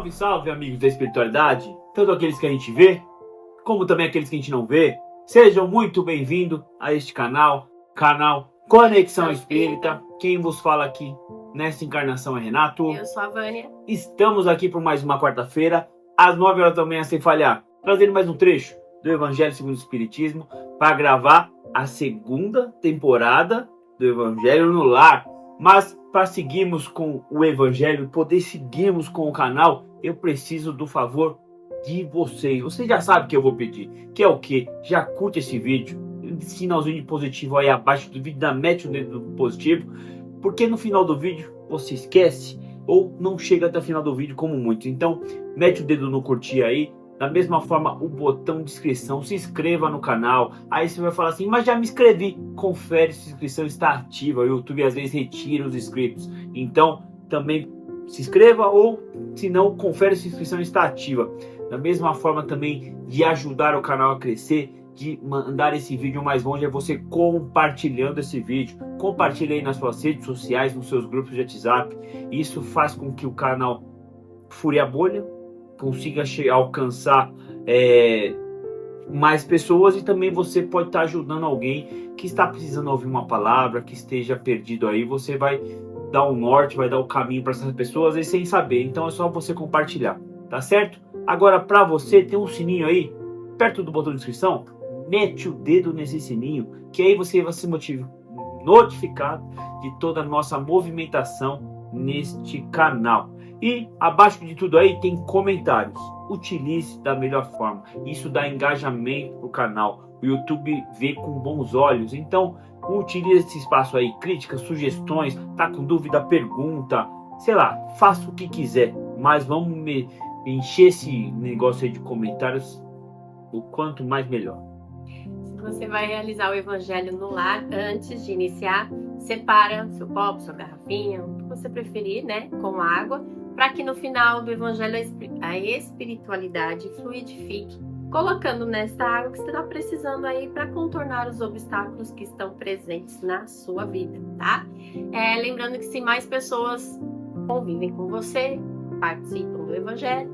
Salve, salve, amigos da espiritualidade, tanto aqueles que a gente vê, como também aqueles que a gente não vê. Sejam muito bem-vindos a este canal Conexão Espírita. Quem vos fala aqui nessa encarnação é Renato. Eu sou a Vânia. Estamos aqui por mais uma quarta-feira, às 9 horas da manhã, sem falhar, trazendo mais um trecho do Evangelho segundo o Espiritismo para gravar a segunda temporada do Evangelho no Lar. Mas para seguirmos com o Evangelho, poder seguirmos com o canal, eu preciso do favor de vocês. Você já sabe o que eu vou pedir, que é o quê? Já curte esse vídeo, sinalzinho de positivo aí abaixo do vídeo, mete o dedo positivo, porque no final do vídeo você esquece ou não chega até o final do vídeo como muitos. Então, mete o dedo no curtir aí. Da mesma forma, o botão de inscrição, se inscreva no canal. Aí você vai falar assim, mas já me inscrevi. Confere se a inscrição está ativa. O YouTube às vezes retira os inscritos. Então, também se inscreva ou, se não, confere se a inscrição está ativa. Da mesma forma também de ajudar o canal a crescer, de mandar esse vídeo mais longe, é você compartilhando esse vídeo. Compartilhe aí nas suas redes sociais, nos seus grupos de WhatsApp. Isso faz com que o canal fure a bolha, consiga alcançar mais pessoas, e também você pode estar ajudando alguém que está precisando ouvir uma palavra, que esteja perdido aí. Você vai dar o norte, vai dar o caminho para essas pessoas e sem saber. Então é só você compartilhar, tá certo? Agora, para você, tem um sininho aí perto do botão de inscrição. Mete o dedo nesse sininho, que aí você vai ser notificado de toda a nossa movimentação neste canal. E abaixo de tudo aí tem comentários. Utilize da melhor forma. Isso dá engajamento pro canal. O YouTube vê com bons olhos. Então, utilize esse espaço aí. Críticas, sugestões, tá com dúvida, pergunta. Sei lá, faça o que quiser. Mas vamos encher esse negócio aí de comentários o quanto mais melhor. Se você vai realizar o Evangelho no lar, antes de iniciar, separa seu copo, sua garrafinha, o que você preferir, né, com água, para que no final do Evangelho a espiritualidade fluidifique, colocando nessa água que você está precisando aí para contornar os obstáculos que estão presentes na sua vida, tá? Lembrando que se mais pessoas convivem com você, participam do Evangelho,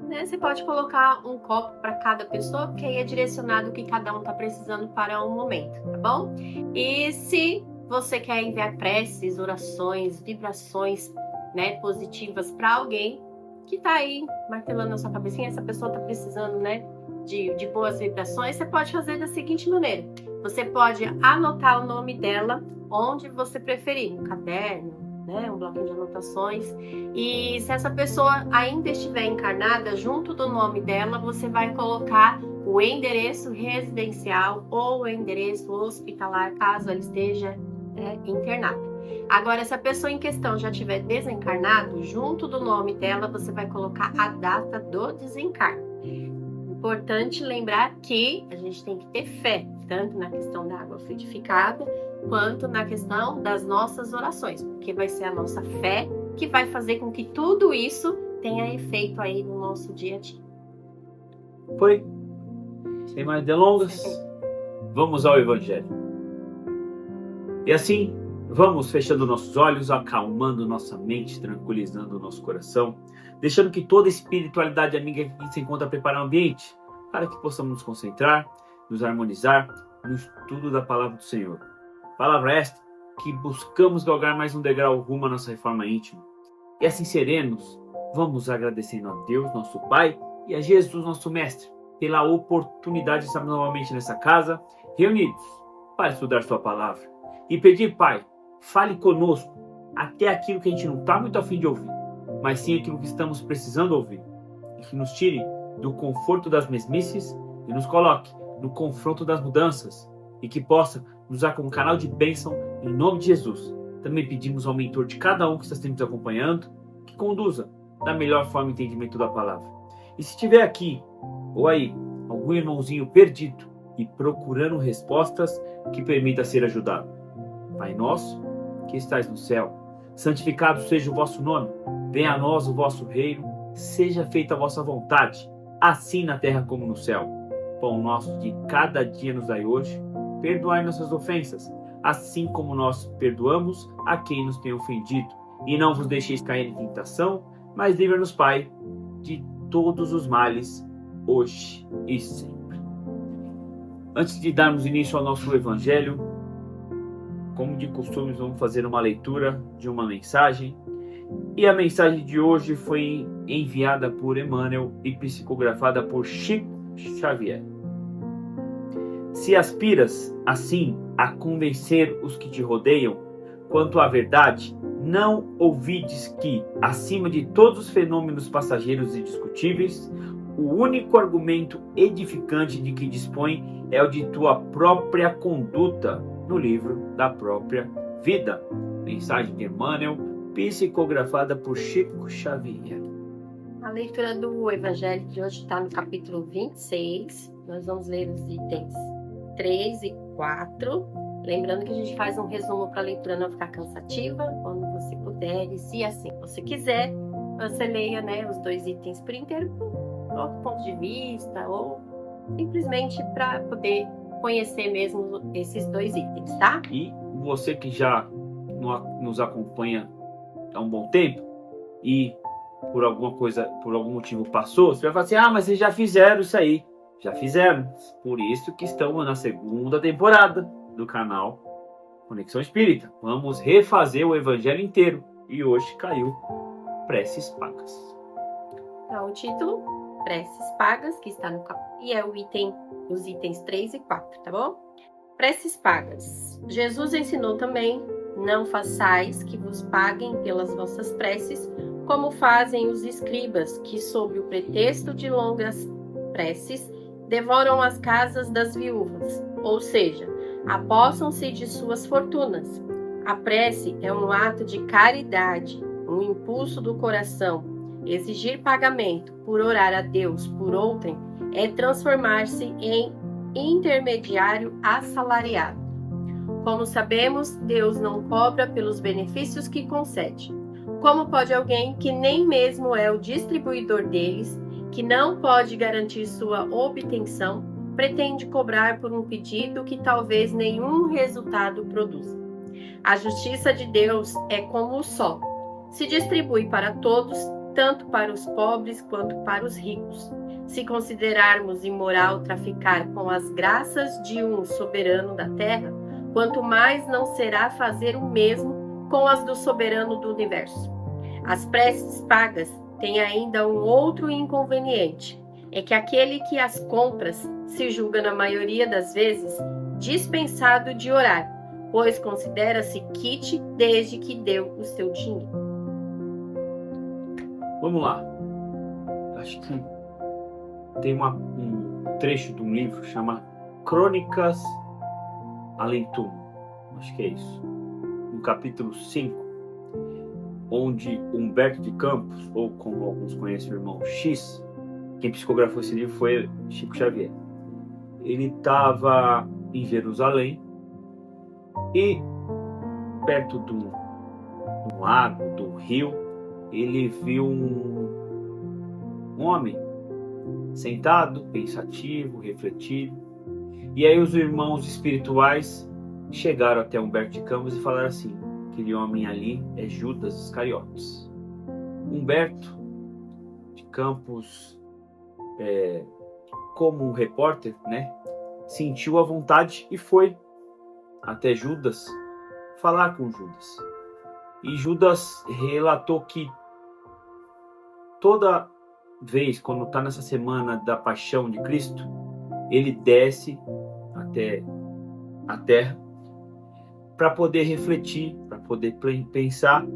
né, você pode colocar um copo para cada pessoa, porque aí é direcionado o que cada um está precisando para um momento, tá bom? E se você quer enviar preces, orações, vibrações, né, positivas para alguém que está aí martelando na sua cabecinha, essa pessoa está precisando, né, de boas vibrações, você pode fazer da seguinte maneira: você pode anotar o nome dela onde você preferir, no caderno, né, um bloquinho de anotações. E se essa pessoa ainda estiver encarnada, junto do nome dela, você vai colocar o endereço residencial ou o endereço hospitalar, caso ela esteja internada. Agora, se a pessoa em questão já estiver desencarnado, junto do nome dela, você vai colocar a data do desencarne. Importante lembrar que a gente tem que ter fé, tanto na questão da água fluidificada, quanto na questão das nossas orações, porque vai ser a nossa fé que vai fazer com que tudo isso tenha efeito aí no nosso dia a dia. Foi? Sem mais delongas, vamos ao Evangelho. E assim, vamos fechando nossos olhos, acalmando nossa mente, tranquilizando o nosso coração, deixando que toda a espiritualidade amiga que se encontra preparar o ambiente para que possamos nos concentrar, nos harmonizar no estudo da Palavra do Senhor. Palavra esta que buscamos galgar mais um degrau rumo à nossa reforma íntima. E assim serenos, vamos agradecendo a Deus, nosso Pai, e a Jesus, nosso Mestre, pela oportunidade de estarmos novamente nessa casa, reunidos para estudar sua Palavra. E pedir, Pai, fale conosco até aquilo que a gente não está muito a fim de ouvir, mas sim aquilo que estamos precisando ouvir. E que nos tire do conforto das mesmices e nos coloque no confronto das mudanças. E que possa nos usar como canal de bênção em nome de Jesus. Também pedimos ao mentor de cada um que está sempre nos acompanhando, que conduza da melhor forma o entendimento da palavra. E se estiver aqui, ou aí, algum irmãozinho perdido e procurando respostas, que permita ser ajudado. Pai nosso, que estais no céu, santificado seja o vosso nome, venha a nós o vosso reino, seja feita a vossa vontade, assim na terra como no céu. Pão nosso de cada dia nos dai hoje, perdoai nossas ofensas, assim como nós perdoamos a quem nos tem ofendido. E não vos deixeis cair em tentação, mas livra-nos, Pai, de todos os males, hoje e sempre. Antes de darmos início ao nosso Evangelho, como de costume, vamos fazer uma leitura de uma mensagem. E a mensagem de hoje foi enviada por Emmanuel e psicografada por Chico Xavier. Se aspiras, assim, a convencer os que te rodeiam quanto à verdade, não ouvides que, acima de todos os fenômenos passageiros e discutíveis, o único argumento edificante de que dispõe é o de tua própria conduta no livro da própria vida. Mensagem de Emmanuel, psicografada por Chico Xavier. A leitura do Evangelho de hoje está no capítulo 26. Nós vamos ler os itens 3 e 4. Lembrando que a gente faz um resumo para a leitura não ficar cansativa. Quando você puder, e se assim você quiser, você leia, os 2 itens por inteiro, por outro ponto de vista, ou simplesmente para poder conhecer mesmo esses 2 itens, tá? E você que já nos acompanha há um bom tempo e por algum motivo passou, você vai falar assim, mas vocês já fizeram isso aí. Já fizeram. Por isso que estamos na 2ª temporada do canal Conexão Espírita. Vamos refazer o Evangelho inteiro. E hoje caiu Preces Pagas. Então, o título, Preces Pagas, que está no capítulo, e é os itens 3 e 4, tá bom? Preces Pagas. Jesus ensinou também, não façais que vos paguem pelas vossas preces, como fazem os escribas, que sob o pretexto de longas preces, devoram as casas das viúvas, ou seja, apossam-se de suas fortunas. A prece é um ato de caridade, um impulso do coração. Exigir pagamento por orar a Deus por outrem é transformar-se em intermediário assalariado. Como sabemos, Deus não cobra pelos benefícios que concede. Como pode alguém que nem mesmo é o distribuidor deles, que não pode garantir sua obtenção, pretende cobrar por um pedido que talvez nenhum resultado produza? A justiça de Deus é como o sol. Se distribui para todos, tanto para os pobres quanto para os ricos. Se considerarmos imoral traficar com as graças de um soberano da terra, quanto mais não será fazer o mesmo com as do soberano do universo. As preces pagas têm ainda um outro inconveniente, é que aquele que as compras se julga na maioria das vezes dispensado de orar, pois considera-se quite desde que deu o seu dinheiro. Vamos lá. Acho que tem um trecho de um livro que chama Crônicas Além Túmulo. Acho que é isso. No capítulo 5, onde Humberto de Campos, ou como alguns conhecem o irmão X, quem psicografou esse livro foi Chico Xavier. Ele estava em Jerusalém e perto do lago, do rio, ele viu um homem sentado, pensativo, refletido. E aí os irmãos espirituais chegaram até Humberto de Campos e falaram assim: aquele homem ali é Judas Iscariotes. Humberto de Campos, como um repórter, sentiu a vontade e foi até Judas falar com Judas. E Judas relatou que toda vez, quando está nessa semana da paixão de Cristo, ele desce até a terra para poder refletir, para poder pensar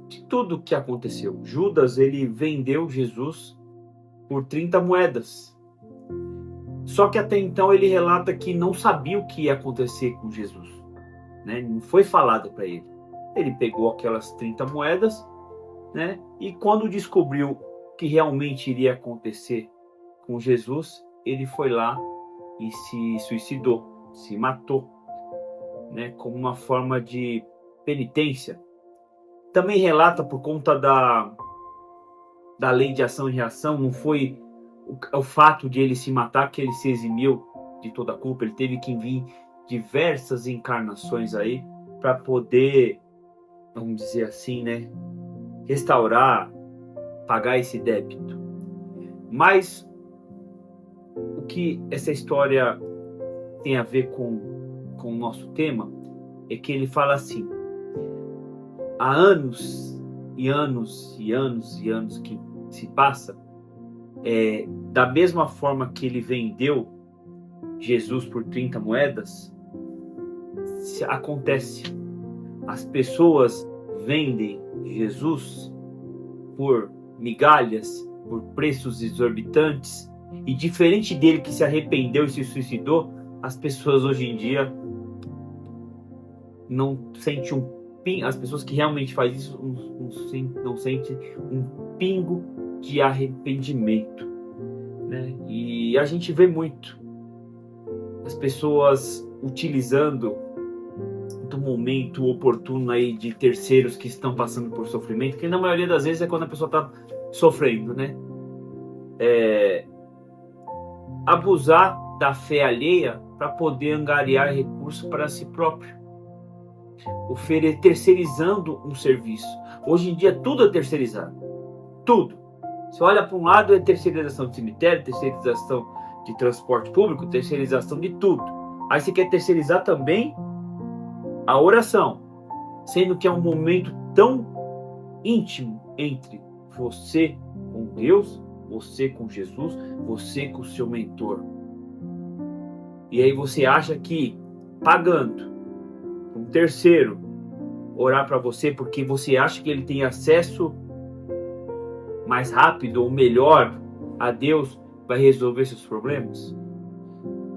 de tudo o que aconteceu. Judas, ele vendeu Jesus por 30 moedas. Só que até então ele relata que não sabia o que ia acontecer com Jesus. Não foi falado para ele. Ele pegou aquelas 30 moedas, e quando descobriu que realmente iria acontecer com Jesus, ele foi lá e se suicidou, se matou, como uma forma de penitência. Também relata, por conta da lei de ação e reação, não foi o fato de ele se matar que ele se eximiu de toda a culpa. Ele teve que vir diversas encarnações aí para poder, vamos dizer assim, restaurar pagar esse débito. Mas o que essa história tem a ver com o nosso tema é que ele fala assim: há anos e anos e anos e anos que se passa, da mesma forma que ele vendeu Jesus por 30 moedas, acontece. As pessoas vendem Jesus por migalhas, por preços exorbitantes, e diferente dele que se arrependeu e se suicidou, as pessoas hoje em dia não sentem as pessoas que realmente fazem isso não sentem um pingo de arrependimento, né? E a gente vê muito as pessoas utilizando do momento oportuno aí de terceiros que estão passando por sofrimento, que na maioria das vezes é quando a pessoa está sofrendo, né? Abusar da fé alheia para poder angariar recursos para si próprio, terceirizando um serviço. Hoje em dia tudo é terceirizado, tudo. Você olha para um lado, é terceirização de cemitério, terceirização de transporte público, terceirização de tudo. Aí você quer terceirizar também a oração, sendo que é um momento tão íntimo entre você com Deus, você com Jesus, você com o seu mentor. E aí você acha que pagando um terceiro orar para você porque você acha que ele tem acesso mais rápido ou melhor a Deus, vai resolver seus problemas?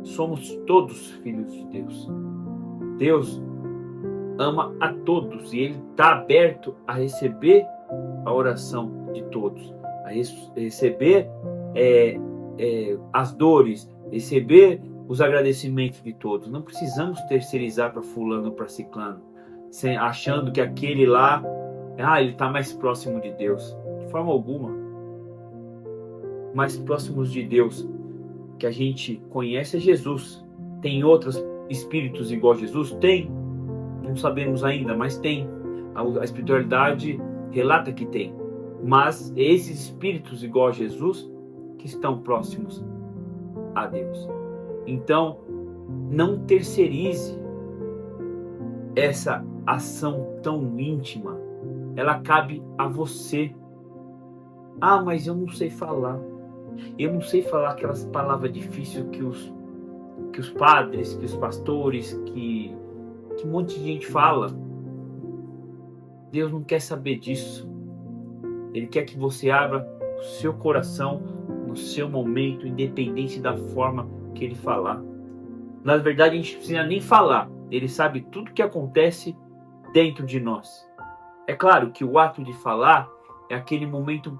Somos todos filhos de Deus. Deus ama a todos e Ele está aberto a receber a oração de todos, a receber as dores, receber os agradecimentos de todos. Não precisamos terceirizar para fulano, para ciclano, achando que aquele lá, ele está mais próximo de Deus. De forma alguma. Mais próximos de Deus que a gente conhece é Jesus. Tem outros espíritos igual a Jesus? Tem. Não sabemos ainda, mas tem. A espiritualidade relata que tem. Mas esses espíritos igual a Jesus que estão próximos a Deus. Então, não terceirize essa ação tão íntima. Ela cabe a você. Mas eu não sei falar. Eu não sei falar aquelas palavras difíceis que os padres, que os pastores, que um monte de gente fala. Deus não quer saber disso. Ele quer que você abra o seu coração no seu momento, independente da forma que ele falar. Na verdade, a gente não precisa nem falar. Ele sabe tudo que acontece dentro de nós. É claro que o ato de falar é aquele momento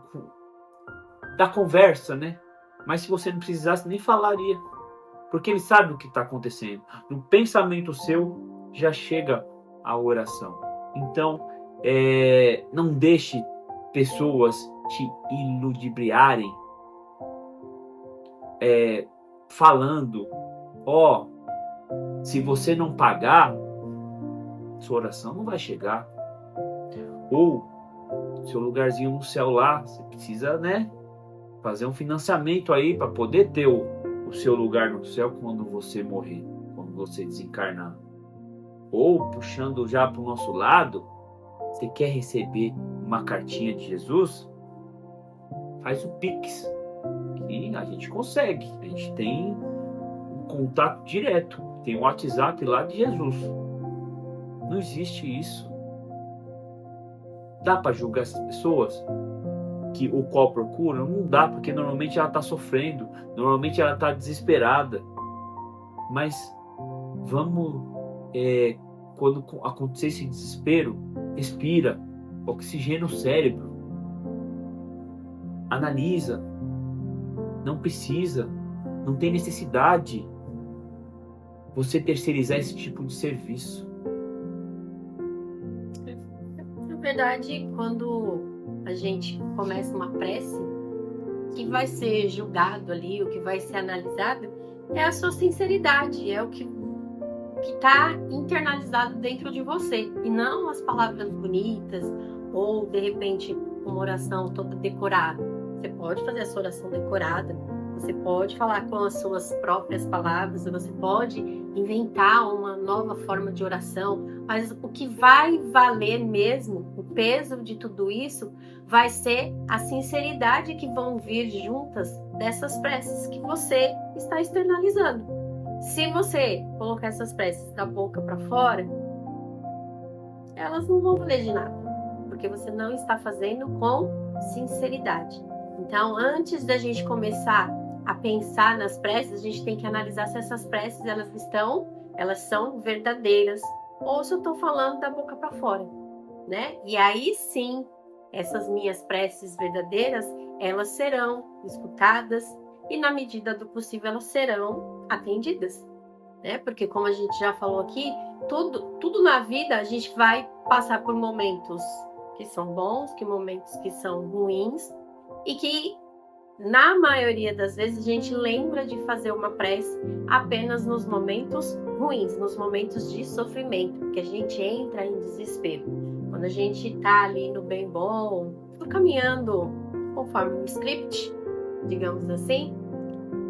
da conversa, né? Mas se você não precisasse, nem falaria. Porque ele sabe o que está acontecendo. No pensamento seu, já chega a oração. Então, não deixe pessoas te iludibriarem, falando, se você não pagar, sua oração não vai chegar. Ou, seu lugarzinho no céu lá, você precisa, né, fazer um financiamento aí para poder ter o seu lugar no céu quando você morrer, quando você desencarnar. Ou, puxando já para o nosso lado, você quer receber uma cartinha de Jesus? Faz o Pix, que a gente consegue. A gente tem um contato direto, tem o WhatsApp lá de Jesus. Não existe isso. Dá para julgar essas pessoas que o qual procura? Não dá, porque normalmente ela está sofrendo, normalmente ela está desesperada. Mas vamos, quando acontecer esse desespero, respira, oxigena o cérebro, analisa. Não precisa, não tem necessidade você terceirizar esse tipo de serviço. Na verdade, quando a gente começa uma prece, o que vai ser julgado ali, o que vai ser analisado, é a sua sinceridade, é o que está internalizado dentro de você, e não as palavras bonitas, ou de repente uma oração toda decorada. Você pode fazer a sua oração decorada, você pode falar com as suas próprias palavras, você pode inventar uma nova forma de oração, mas o que vai valer mesmo, o peso de tudo isso, vai ser a sinceridade que vão vir juntas dessas preces que você está externalizando. Se você colocar essas preces da boca para fora, elas não vão valer de nada, porque você não está fazendo com sinceridade. Então, antes da gente começar a pensar nas preces, a gente tem que analisar se essas preces elas são verdadeiras ou se eu estou falando da boca para fora, né? E aí sim, essas minhas preces verdadeiras, elas serão escutadas e na medida do possível elas serão atendidas, né? Porque como a gente já falou aqui, tudo na vida a gente vai passar por momentos que são bons, que momentos que são ruins e que na maioria das vezes a gente lembra de fazer uma prece apenas nos momentos ruins, nos momentos de sofrimento, que a gente entra em desespero. Quando a gente está ali no bem bom, caminhando conforme um script, digamos assim,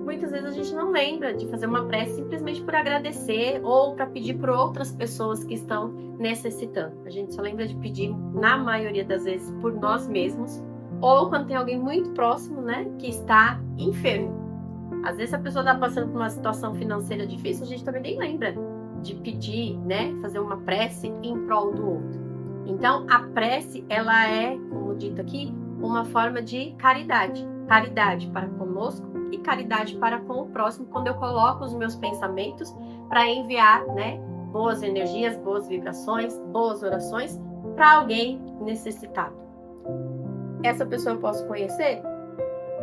muitas vezes a gente não lembra de fazer uma prece simplesmente por agradecer ou para pedir por outras pessoas que estão necessitando. A gente só lembra de pedir, na maioria das vezes, por nós mesmos, ou quando tem alguém muito próximo, né, que está enfermo. Às vezes a pessoa está passando por uma situação financeira difícil, a gente também nem lembra de pedir, né, fazer uma prece em prol do outro. Então, a prece, ela é, como dito aqui, uma forma de caridade. Caridade para conosco e caridade para com o próximo, quando eu coloco os meus pensamentos para enviar, né, boas energias, boas vibrações, boas orações para alguém necessitado. Essa pessoa eu posso conhecer?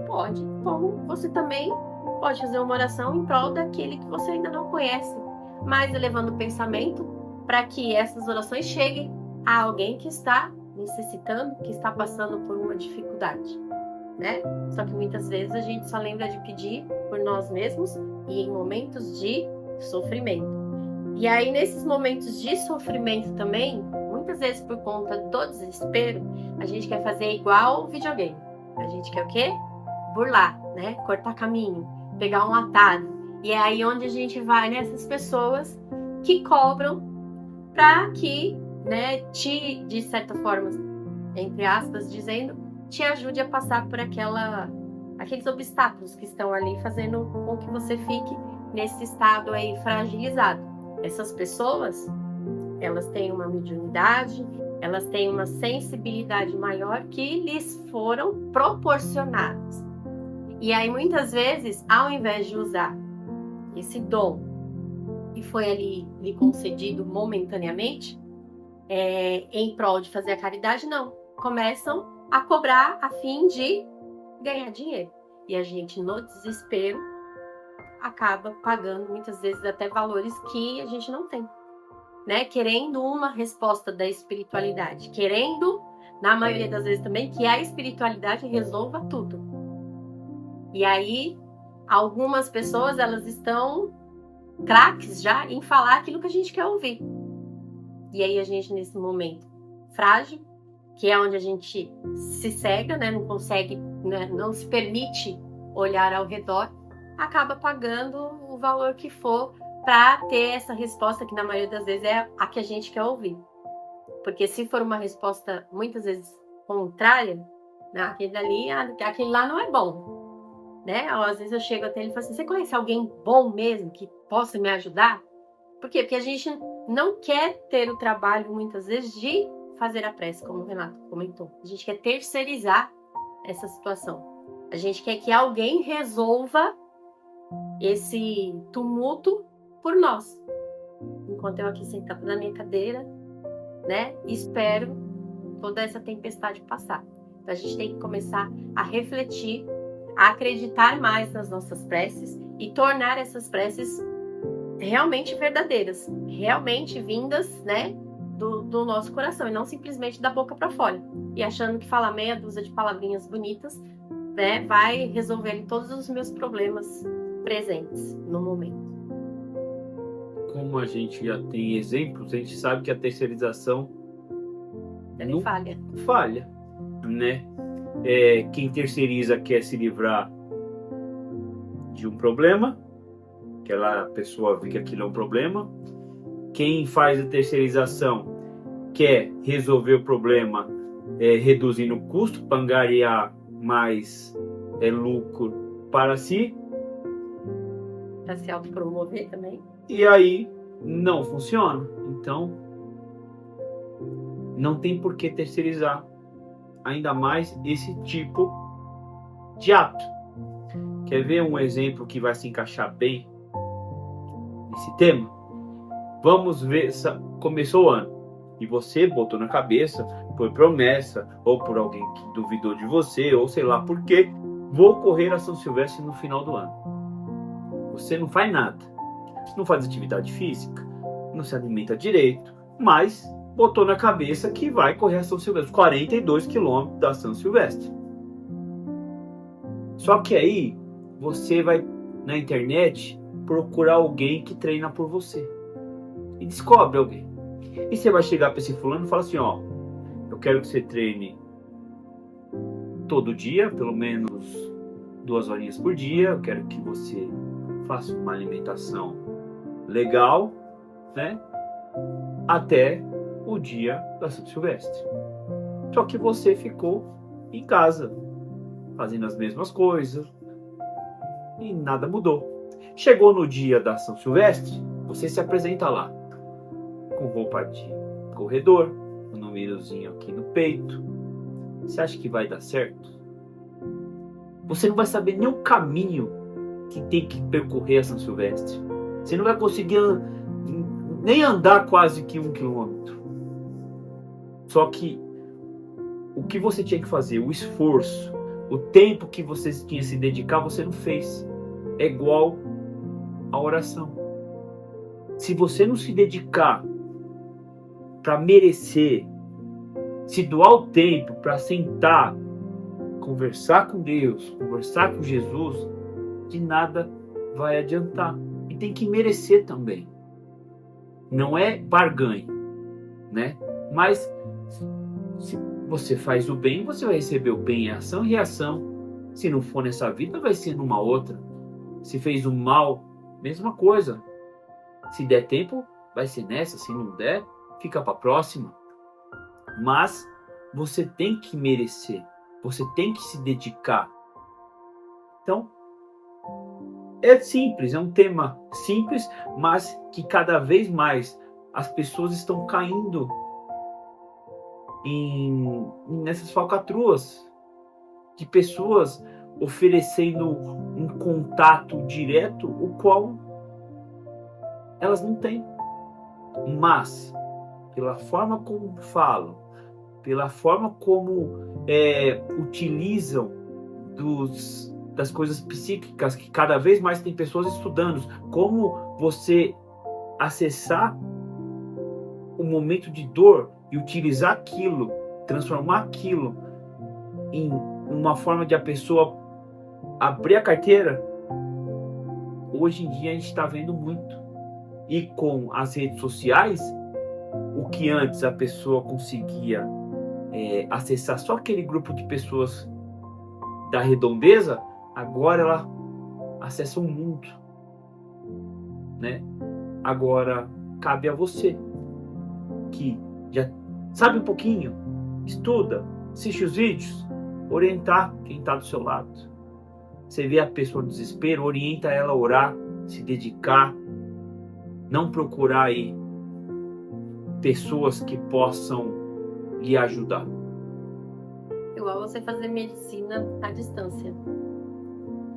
Pode. Como você também pode fazer uma oração em prol daquele que você ainda não conhece, mas elevando o pensamento para que essas orações cheguem a alguém que está necessitando, que está passando por uma dificuldade, né? Só que muitas vezes a gente só lembra de pedir por nós mesmos e em momentos de sofrimento. E aí, nesses momentos de sofrimento também, muitas vezes por conta do desespero, a gente quer fazer igual o videogame. A gente quer o quê? Burlar, né? Cortar caminho, pegar um atalho. E é aí onde a gente vai nessas pessoas que cobram para que, né, de certa forma, entre aspas, dizendo, te ajude a passar por aqueles obstáculos que estão ali fazendo com que você fique nesse estado aí fragilizado. Essas pessoas, elas têm uma mediunidade, elas têm uma sensibilidade maior que lhes foram proporcionadas. E aí, muitas vezes, ao invés de usar esse dom que foi ali lhe concedido momentaneamente, em prol de fazer a caridade, não. Começam a cobrar a fim de ganhar dinheiro. E a gente, no desespero, acaba pagando muitas vezes até valores que a gente não tem, né? Querendo uma resposta da espiritualidade, querendo, na maioria das vezes também, que a espiritualidade resolva tudo. E aí, algumas pessoas, elas estão craques já em falar aquilo que a gente quer ouvir. E aí a gente, nesse momento frágil, que é onde a gente se cega, né? Não consegue, né? Não se permite olhar ao redor, acaba pagando o valor que for para ter essa resposta que na maioria das vezes é a que a gente quer ouvir. Porque se for uma resposta muitas vezes contrária, né, aquele lá não é bom, né? Ou, às vezes eu chego até ele e falo assim, você conhece alguém bom mesmo que possa me ajudar? Por quê? Porque a gente não quer ter o trabalho muitas vezes de fazer a prece, como o Renato comentou. A gente quer terceirizar essa situação. A gente quer que alguém resolva esse tumulto por nós. Enquanto eu aqui sentada na minha cadeira, né, espero toda essa tempestade passar. Então a gente tem que começar a refletir, a acreditar mais nas nossas preces e tornar essas preces realmente verdadeiras, realmente vindas, né, do nosso coração e não simplesmente da boca para fora. E achando que falar meia dúzia de palavrinhas bonitas, né, vai resolver todos os meus problemas presentes no momento. Como a gente já tem exemplos, a gente sabe que a terceirização Ele falha. Falha. né? Quem terceiriza quer se livrar de um problema, aquela pessoa vê que aquilo é um problema. Quem faz a terceirização quer resolver o problema reduzindo o custo para angariar mais lucro para si. Para se autopromover também. E aí não funciona. Então não tem por que terceirizar, ainda mais esse tipo de ato. Quer ver um exemplo que vai se encaixar bem nesse tema? Vamos ver, começou o ano e você botou na cabeça, por promessa ou por alguém que duvidou de você, ou sei lá por quê, vou correr a São Silvestre no final do ano. Você não faz nada, não faz atividade física, não se alimenta direito, mas botou na cabeça que vai correr a São Silvestre, 42 quilômetros da São Silvestre. Só que aí você vai na internet procurar alguém que treina por você e descobre alguém. E você vai chegar para esse fulano e falar assim, ó, eu quero que você treine todo dia, pelo menos 2 horinhas por dia, eu quero que você faça uma alimentação legal, né, até o dia da São Silvestre. Só que você ficou em casa, fazendo as mesmas coisas, e nada mudou. Chegou no dia da São Silvestre, você se apresenta lá, com roupa de corredor, um númerozinho aqui no peito. Você acha que vai dar certo? Você não vai saber nem o caminho que tem que percorrer a São Silvestre. Você não vai conseguir nem andar quase que 1 quilômetro. Só que o que você tinha que fazer, o esforço, o tempo que você tinha que se dedicar, você não fez. É igual a oração. Se você não se dedicar para merecer, se doar o tempo para sentar, conversar com Deus, conversar com Jesus, de nada vai adiantar. E tem que merecer também. Não é barganha, né? Mas se você faz o bem, você vai receber o bem, ação e reação. Se não for nessa vida, vai ser numa outra. Se fez o mal, mesma coisa. Se der tempo, vai ser nessa. Se não der, fica para a próxima. Mas você tem que merecer. Você tem que se dedicar. Então, é simples, é um tema simples, mas que cada vez mais as pessoas estão caindo nessas falcatruas de pessoas oferecendo um contato direto, o qual elas não têm. Mas, pela forma como falam, pela forma como utilizam das coisas psíquicas, que cada vez mais tem pessoas estudando, como você acessar o momento de dor e utilizar aquilo, transformar aquilo em uma forma de a pessoa abrir a carteira. Hoje em dia a gente está vendo muito. E com as redes sociais, o que antes a pessoa conseguia acessar só aquele grupo de pessoas da redondeza, agora ela acessa o mundo, né? Agora cabe a você, que já sabe um pouquinho, estuda, assiste os vídeos, orientar quem está do seu lado. Você vê a pessoa no desespero, orienta ela a orar, se dedicar, não procurar aí pessoas que possam lhe ajudar. Igual você fazer medicina à distância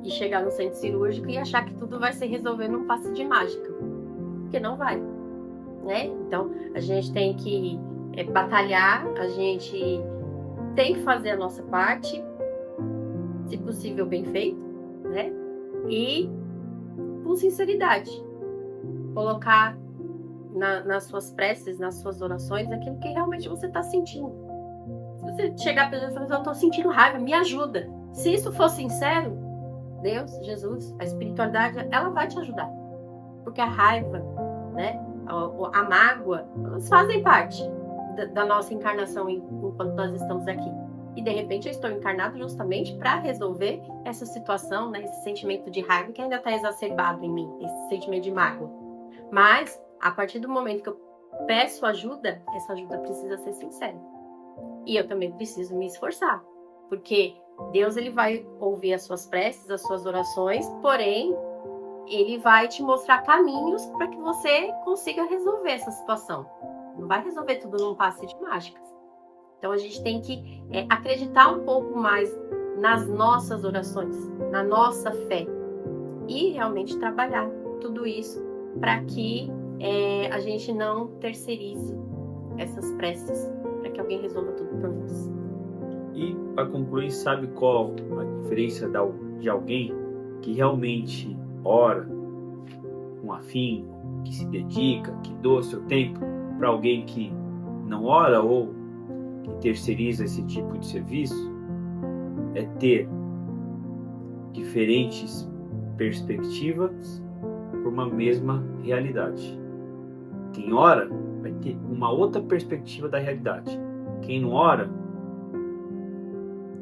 e chegar no centro cirúrgico e achar que tudo vai se resolver num passe de mágica, porque não vai, né? Então a gente tem que batalhar, a gente tem que fazer a nossa parte, se possível bem feito, né? E com sinceridade, colocar nas suas preces, nas suas orações, aquilo que realmente você está sentindo. Se você chegar para Deus e falar, eu estou sentindo raiva, me ajuda. Se isso for sincero, Deus, Jesus, a espiritualidade, ela vai te ajudar. Porque a raiva, né, a mágoa, elas fazem parte da nossa encarnação enquanto nós estamos aqui. E de repente eu estou encarnado justamente para resolver essa situação, né? Esse sentimento de raiva que ainda está exacerbado em mim, esse sentimento de mágoa. Mas, a partir do momento que eu peço ajuda, essa ajuda precisa ser sincera. E eu também preciso me esforçar, porque Deus ele vai ouvir as suas preces, as suas orações, porém, ele vai te mostrar caminhos para que você consiga resolver essa situação. Não vai resolver tudo num passe de mágicas. Então, a gente tem que acreditar um pouco mais nas nossas orações, na nossa fé. E realmente trabalhar tudo isso para que a gente não terceirize essas preces, para que alguém resolva tudo por nós. E, para concluir, sabe qual a diferença de alguém que realmente ora com afinco, que se dedica, que doa seu tempo, para alguém que não ora ou que terceiriza esse tipo de serviço? É ter diferentes perspectivas por uma mesma realidade. Quem ora vai ter uma outra perspectiva da realidade. Quem não ora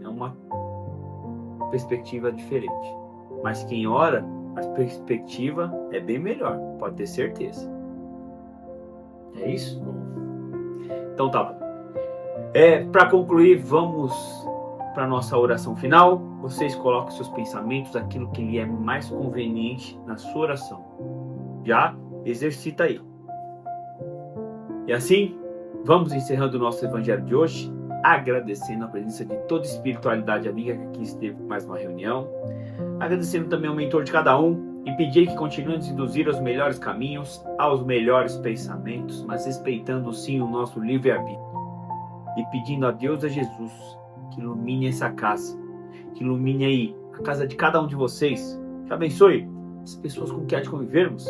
é uma perspectiva diferente. Mas quem ora, a perspectiva é bem melhor, pode ter certeza. É isso? Então tá bom. Para concluir, vamos para a nossa oração final. Vocês coloquem seus pensamentos, aquilo que lhe é mais conveniente na sua oração. Já exercita aí. E assim, vamos encerrando o nosso evangelho de hoje, agradecendo a presença de toda espiritualidade amiga que aqui esteve com mais uma reunião, agradecendo também ao mentor de cada um e pedir que continue a nos induzir aos melhores caminhos, aos melhores pensamentos, mas respeitando sim o nosso livre-arbítrio. E pedindo a Deus, a Jesus, que ilumine essa casa, que ilumine aí a casa de cada um de vocês, que abençoe as pessoas com quem há de convivermos,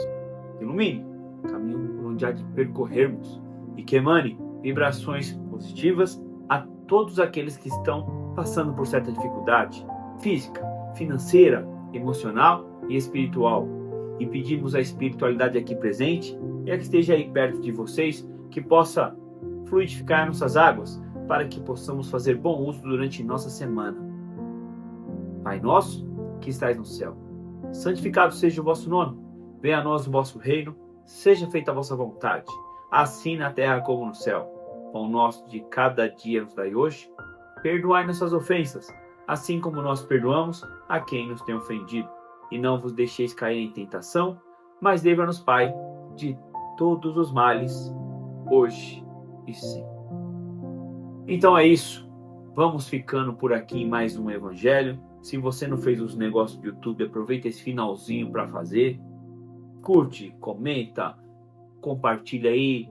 que ilumine o caminho por onde há de percorrermos e que emane vibrações positivas a todos aqueles que estão passando por certa dificuldade física, financeira, emocional e espiritual. E pedimos à espiritualidade aqui presente e a que esteja aí perto de vocês, que possa fluidificar nossas águas, para que possamos fazer bom uso durante nossa semana. Pai nosso, que estais no céu, santificado seja o vosso nome, venha a nós o vosso reino, seja feita a vossa vontade, assim na terra como no céu. Pão nosso de cada dia nos dai hoje, perdoai nossas ofensas, assim como nós perdoamos a quem nos tem ofendido. E não vos deixeis cair em tentação, mas livra-nos, Pai, de todos os males, hoje e sempre. Então é isso. Vamos ficando por aqui em mais um evangelho. Se você não fez os negócios do YouTube, aproveita esse finalzinho para fazer. Curte, comenta, compartilha aí,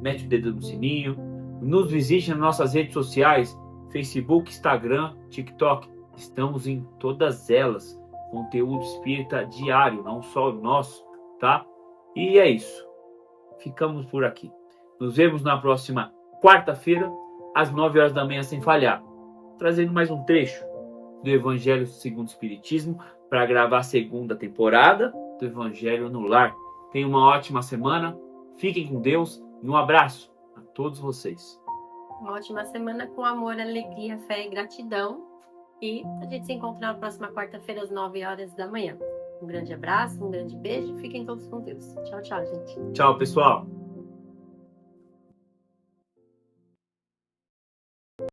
mete o dedo no sininho. Nos visite nas nossas redes sociais, Facebook, Instagram, TikTok. Estamos em todas elas. Conteúdo espírita diário, não só o nosso, tá? E é isso. Ficamos por aqui. Nos vemos na próxima quarta-feira, às 9 horas da manhã, sem falhar, trazendo mais um trecho do Evangelho segundo o Espiritismo para gravar a segunda temporada do Evangelho no Lar. Tenham uma ótima semana, fiquem com Deus e um abraço a todos vocês. Uma ótima semana com amor, alegria, fé e gratidão. E a gente se encontra na próxima quarta-feira, às 9 horas da manhã. Um grande abraço, um grande beijo, fiquem todos com Deus. Tchau, tchau, gente. Tchau, pessoal.